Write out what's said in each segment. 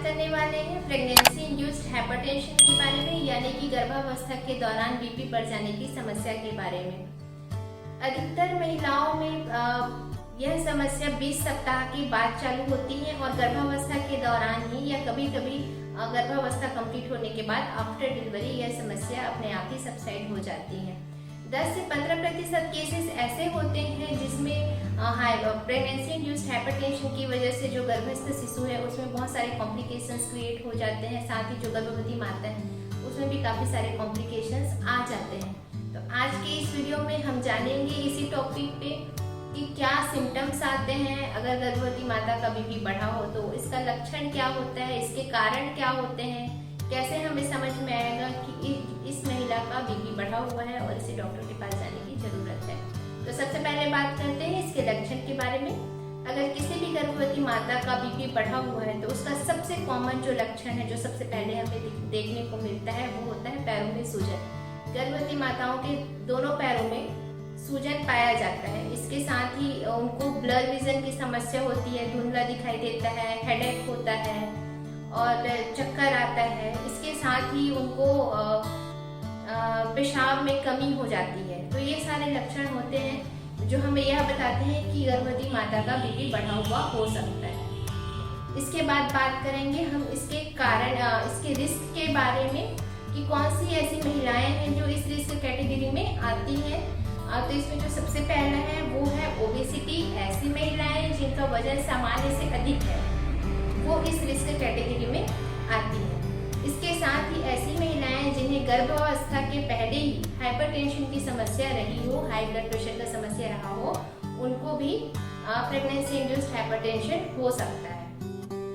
करने वाले हैं प्रेगनेंसी इंड्यूस्ड हाइपरटेंशन के बारे में, यानी कि गर्भावस्था के दौरान बीपी बढ़ जाने की समस्या के बारे में। अधिकतर महिलाओं में यह समस्या 20 सप्ताह के बाद चालू होती है और गर्भावस्था के दौरान ही या कभी कभी गर्भावस्था कंप्लीट होने के बाद आफ्टर डिलीवरी यह समस्या अपने आप ही सबसाइड हो जाती है। 10 से 15% केसेस ऐसे होते हैं जिसमें प्रेगनेंसी इंड्यूस्ड हाइपरटेंशन की वजह से जो गर्भस्थ शिशु है उसमें बहुत सारे कॉम्प्लिकेशंस क्रिएट हो जाते हैं। साथ ही जो गर्भवती माता है उसमें भी काफ़ी सारे कॉम्प्लिकेशंस आ जाते हैं। तो आज के इस वीडियो में हम जानेंगे इसी टॉपिक पे कि क्या सिम्टम्स आते हैं अगर गर्भवती माता का बीपी बढ़ा हो तो इसका लक्षण क्या होता है, इसके कारण क्या होते हैं, कैसे हमें समझ में आएगा कि इस महिला का बीपी बढ़ा हुआ है और इसे डॉक्टर के पास जाने की जरूरत है। तो सबसे पहले बात करते हैं इसके लक्षण के बारे में। अगर किसी भी गर्भवती माता का बीपी बढ़ा हुआ है तो उसका सबसे कॉमन जो लक्षण है, जो सबसे पहले हमें देखने को मिलता है, वो होता है पैरों में सूजन। गर्भवती माताओं के दोनों पैरों में सूजन पाया जाता है। इसके साथ ही उनको ब्लर विजन की समस्या होती है, धुंधला दिखाई देता है, हेडेक होता है और चक्कर आता है। इसके साथ ही उनको पेशाब में कमी हो जाती है। तो ये सारे लक्षण होते हैं जो हमें यह बताते हैं कि गर्भवती माता का बीपी बढ़ा हुआ हो सकता है। इसके बाद बात करेंगे हम इसके कारण, इसके रिस्क के बारे में कि कौन सी ऐसी महिलाएं हैं जो इस रिस्क कैटेगरी में आती हैं। तो इसमें जो सबसे पहला है वो है ओबेसिटी। ऐसी महिलाएं जिनका वजन सामान्य से अधिक है वो इस रिस्क कैटेगरी में आती है। इसके साथ ही ऐसी महिलाएं जिन्हें गर्भावस्था के पहले ही हाइपरटेंशन की समस्या रही हो, हाई ब्लड प्रेशर का समस्या रहा हो, उनको भी प्रेगनेंसी इंड्यूस्ड हाइपरटेंशन हो सकता है।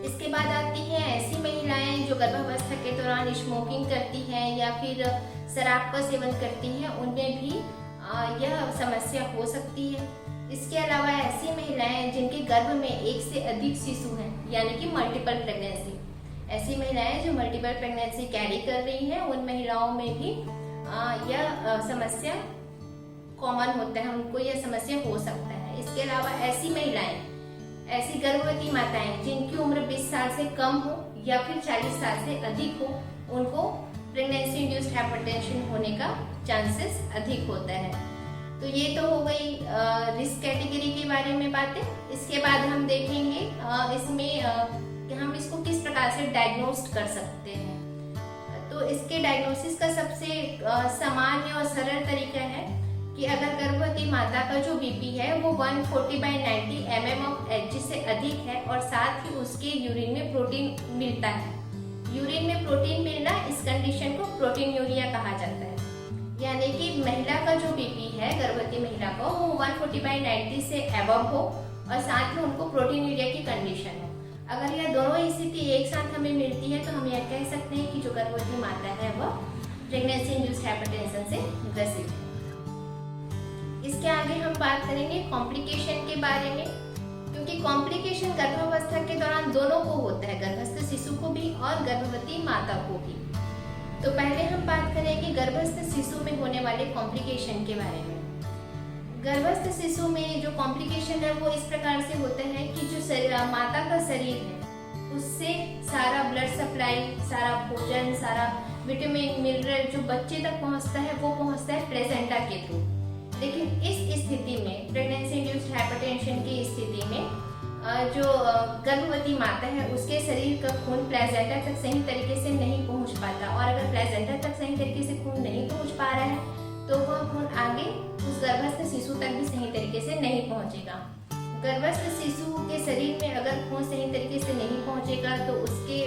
इसके बाद आती हैं ऐसी महिलाएं जो गर्भावस्था के दौरान स्मोकिंग करती हैं या फिर शराब का सेवन करती हैं, उनमें भी यह समस्या हो सकती है। इसके अलावा ऐसी महिलाएं जिनके गर्भ में एक से अधिक शिशु हैं, यानी कि मल्टीपल प्रेगनेंसी, ऐसी महिलाएं जो मल्टीपल प्रेगनेंसी कैरी कर रही हैं, उन महिलाओं में भी यह समस्या कॉमन होता है, उनको यह समस्या हो सकता है। इसके अलावा ऐसी महिलाएं, ऐसी गर्भवती माताएं जिनकी उम्र 20 साल से कम हो या फिर 40 साल से अधिक हो, उनको प्रेगनेंसी इंड्यूस्ड हाइपरटेंशन होने का चांसेस अधिक होता है। तो ये तो हो गई रिस्क कैटेगरी के बारे में बातें। इसके बाद हम देखेंगे इसमें कि हम इसको किस प्रकार से डायग्नोस्ट कर सकते हैं। तो इसके डायग्नोसिस का सबसे सामान्य और सरल तरीका है कि अगर गर्भवती माता का जो बीपी है वो 140/90 mmHg से अधिक है और साथ ही उसके यूरिन में प्रोटीन मिलता है। यूरिन में प्रोटीन मिलना, इस कंडीशन को प्रोटीनूरिया कहा जाता है। यानी कि महिला का जो बीपी है, गर्भवती महिला का, वो 140/90 से अबव हो और साथ में उनको प्रोटीनूरिया की कंडीशन हो। अगर यह दोनों स्थिति एक साथ हमें मिलती है तो हम यह कह सकते हैं कि जो गर्भवती माता है वह प्रेगनेंसी इंड्यूस्ड हाइपरटेंशन से ग्रसित है। इसके आगे हम बात करेंगे कॉम्प्लिकेशन के बारे में, क्योंकि कॉम्प्लिकेशन गर्भावस्था के दौरान दोनों को होता है, गर्भस्थ शिशु को भी और गर्भवती माता को भी। तो पहले हम बात करेंगे गर्भस्थ शिशु में होने वाले कॉम्प्लिकेशन के बारे में। गर्भस्थ शिशु में जो कॉम्प्लिकेशन है वो इस प्रकार से होता है कि जो माता का शरीर है उससे सारा ब्लड सप्लाई, सारा भोजन, सारा विटामिन, मिनरल जो बच्चे तक पहुंचता है वो पहुंचता है प्लेसेंटा के थ्रू। लेकिन इस स्थिति में, प्रेगनेंसी इंड्यूस्ड हाइपरटेंशन की स्थिति में, जो गर्भवती माता है उसके शरीर का खून प्लेसेंटा तक सही तरीके से नहीं पहुंच पाता, और अगर प्लेसेंटा तक सही तरीके से खून नहीं पहुंच पा रहा है तो वह खून आगे उस गर्भस्थ शिशु तक भी सही तरीके से नहीं पहुंचेगा। गर्भस्थ शिशु के शरीर में अगर खून सही तरीके से नहीं पहुंचेगा तो उसके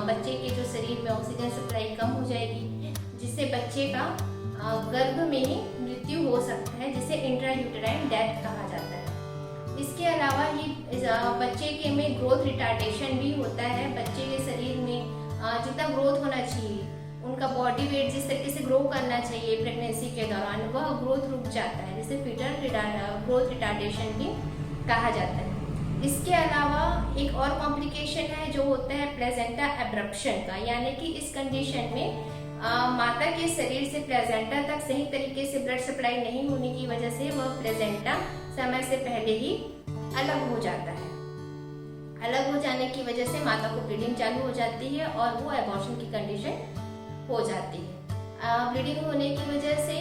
बच्चे के जो शरीर में ऑक्सीजन सप्लाई कम हो जाएगी, जिससे बच्चे का गर्भ में ही मृत्यु हो सकता है, जिसे इंट्रायूटेराइन डेथ कहा जाता है। इसके अलावा ही बच्चे के में ग्रोथ रिटार्डेशन भी होता है। बच्चे के शरीर में जितना ग्रोथ होना चाहिए, उनका बॉडी वेट जिस तरीके से ग्रो करना चाहिए प्रेगनेंसी के दौरान, वह ग्रोथ रुक जाता है, जिसे फीटल ग्रोथ रिटार्डेशन भी कहा जाता है। इसके अलावा एक और कॉम्प्लिकेशन है जो होता है प्लेसेंटा एब्रप्शन का, यानी कि इस कंडीशन में माता के शरीर से प्लेसेंटा तक सही तरीके से ब्लड सप्लाई नहीं होने की वजह से वह प्लेसेंटा समय से पहले ही अलग हो जाता है। अलग हो जाने की वजह से माता को ब्लीडिंग चालू हो जाती है और वो एबॉर्शन की कंडीशन हो जाती है। ब्लीडिंग होने की वजह से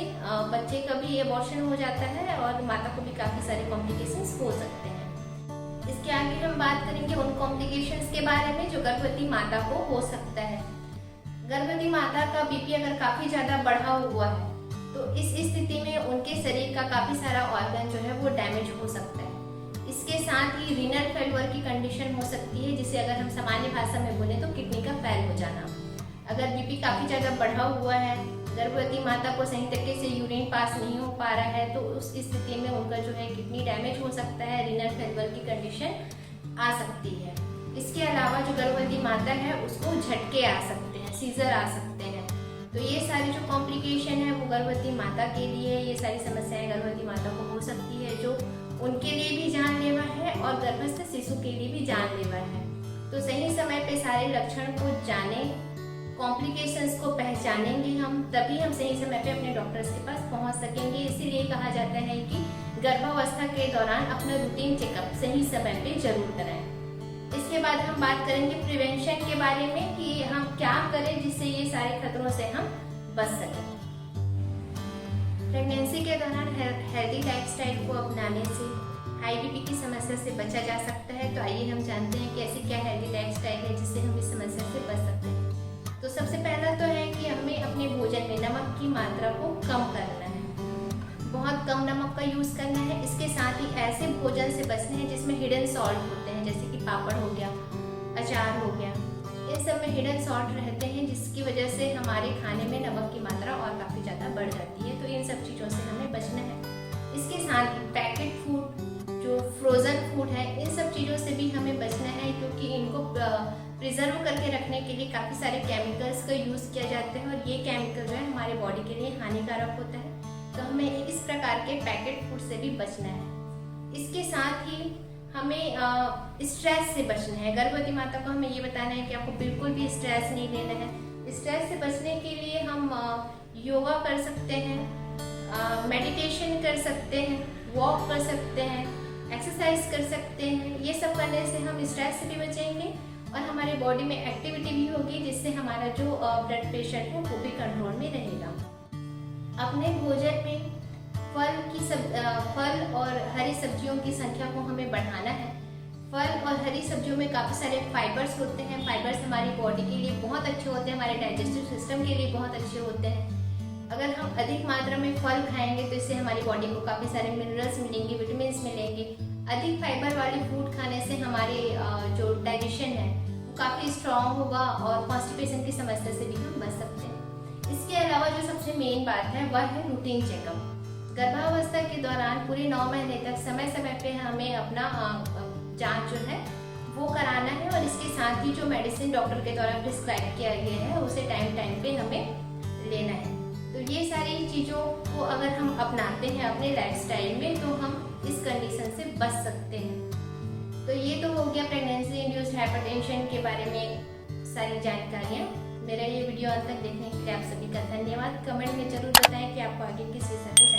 बच्चे का भी एबॉर्शन हो जाता है और माता को भी काफ़ी सारे कॉम्प्लिकेशंस हो सकते हैं। इसके आगे हम बात करेंगे उन कॉम्प्लिकेशंस के बारे में जो गर्भवती माता को हो सकता है। गर्भवती माता का बीपी अगर काफ़ी ज़्यादा बढ़ा हुआ है तो इस स्थिति में उनके शरीर का काफ़ी सारा ऑर्गन जो है वो डैमेज हो सकता है। इसके साथ ही रीनल फेल्योर की कंडीशन हो सकती है, जिसे अगर हम सामान्य भाषा में बोले तो किडनी का फेल हो जाना। अगर बीपी काफ़ी ज़्यादा बढ़ा हुआ है, गर्भवती माता को सही तरीके से यूरिन पास नहीं हो पा रहा है, तो उस स्थिति में उनका जो है किडनी डैमेज हो सकता है, रीनल फेल्योर की कंडीशन आ सकती है। इसके अलावा जो गर्भवती माता है उसको झटके आ सकते हैं, सीजर आ सकते हैं। तो ये सारी जो कॉम्प्लिकेशन है वो गर्भवती माता के लिए, ये सारी समस्याएं गर्भवती माता को हो सकती है, जो उनके लिए भी जानलेवा है और गर्भस्थ शिशु के लिए भी जानलेवा है। तो सही समय पे सारे लक्षण को जाने, कॉम्प्लिकेशंस को पहचानेंगे हम, तभी हम सही समय पे अपने डॉक्टर्स के पास पहुंच सकेंगे। इसीलिए कहा जाता है कि गर्भावस्था के दौरान अपना रूटीन चेकअप सही समय पे जरूर कराएं। इसके बाद हम बात करेंगे प्रिवेंशन के बारे में कि हम क्या करें जिससे ये सारे खतरों से हम बच सकें। प्रेगनेंसी के दौरान हेल्दी लाइफस्टाइल को अपनाने से हाई बीपी की समस्या से बचा जा सकता है। तो आइए हम जानते हैं कि ऐसी क्या हेल्दी लाइफस्टाइल है जिससे हम इस समस्या से बच सकते हैं। तो सबसे पहला तो है कि हमें अपने भोजन में नमक की मात्रा को कम करना है, बहुत कम नमक का यूज़ करना है। इसके साथ ही ऐसे भोजन से बचना है जिसमें हिडन सॉल्ट होते हैं, जैसे कि पापड़ हो गया, अचार हो गया, इन सब में हिडन सॉल्ट रहते हैं जिसकी वजह से हमारे खाने में नमक की मात्रा और काफ़ी ज़्यादा बढ़ जाती है। तो इन सब चीज़ों से हमें बचना है। इसके साथ ही पैकेट फूड, जो फ्रोज़न फूड है, इन सब चीज़ों से भी हमें बचना है, क्योंकि इनको प्रिजर्व करके रखने के लिए काफ़ी सारे केमिकल्स का यूज़ किया जाता है और ये केमिकल जो है हमारे बॉडी के लिए हानिकारक होता है। तो हमें इस प्रकार के पैकेट फूड से भी बचना है। इसके साथ ही हमें स्ट्रेस से बचना है। गर्भवती माता को हमें ये बताना है कि आपको बिल्कुल भी स्ट्रेस नहीं लेना है। स्ट्रेस से बचने के लिए हम योगा कर सकते हैं, मेडिटेशन कर सकते हैं, वॉक कर सकते हैं, एक्सरसाइज कर सकते हैं। ये सब करने से हम स्ट्रेस से भी बचेंगे और हमारे बॉडी में एक्टिविटी भी होगी, जिससे हमारा जो ब्लड प्रेशर है वो भी कंट्रोल में रहेगा। अपने भोजन में फल और हरी सब्जियों की संख्या को हमें बढ़ाना है। फल और हरी सब्जियों में काफ़ी सारे फाइबर्स होते हैं। फाइबर्स हमारी बॉडी के लिए बहुत अच्छे होते हैं, हमारे डाइजेस्टिव सिस्टम के लिए बहुत अच्छे होते हैं। अगर हम अधिक मात्रा में फल खाएंगे तो इससे हमारी बॉडी को काफ़ी सारे मिनरल्स मिलेंगे, विटामिन मिलेंगे। अधिक फाइबर वाली फूड खाने से हमारे जो डाइजेशन है वो काफ़ी स्ट्रांग होगा और कॉन्स्टिपेशन की समस्या से भी हम बच सकते हैं। इसके अलावा जो सबसे मेन बात है वह है रूटीन चेकअप। गर्भावस्था के दौरान पूरे 9 महीने तक समय समय पे हमें अपना जांच जो है वो कराना है और इसके साथ ही जो मेडिसिन डॉक्टर के द्वारा प्रिस्क्राइब किया गया है उसे टाइम टाइम पे हमें लेना है। तो ये सारी चीज़ों को अगर हम अपनाते हैं अपने लाइफस्टाइल में तो हम इस कंडीशन से बच सकते हैं। तो ये तो हो गया प्रेगनेंसी इंड्यूस्ड हाइपरटेंशन के बारे में सारी जानकारियाँ। मेरा ये वीडियो अंत तक देखने के लिए आप सभी का धन्यवाद। कमेंट में जरूर बताएं कि आपको आगे किस विषय पे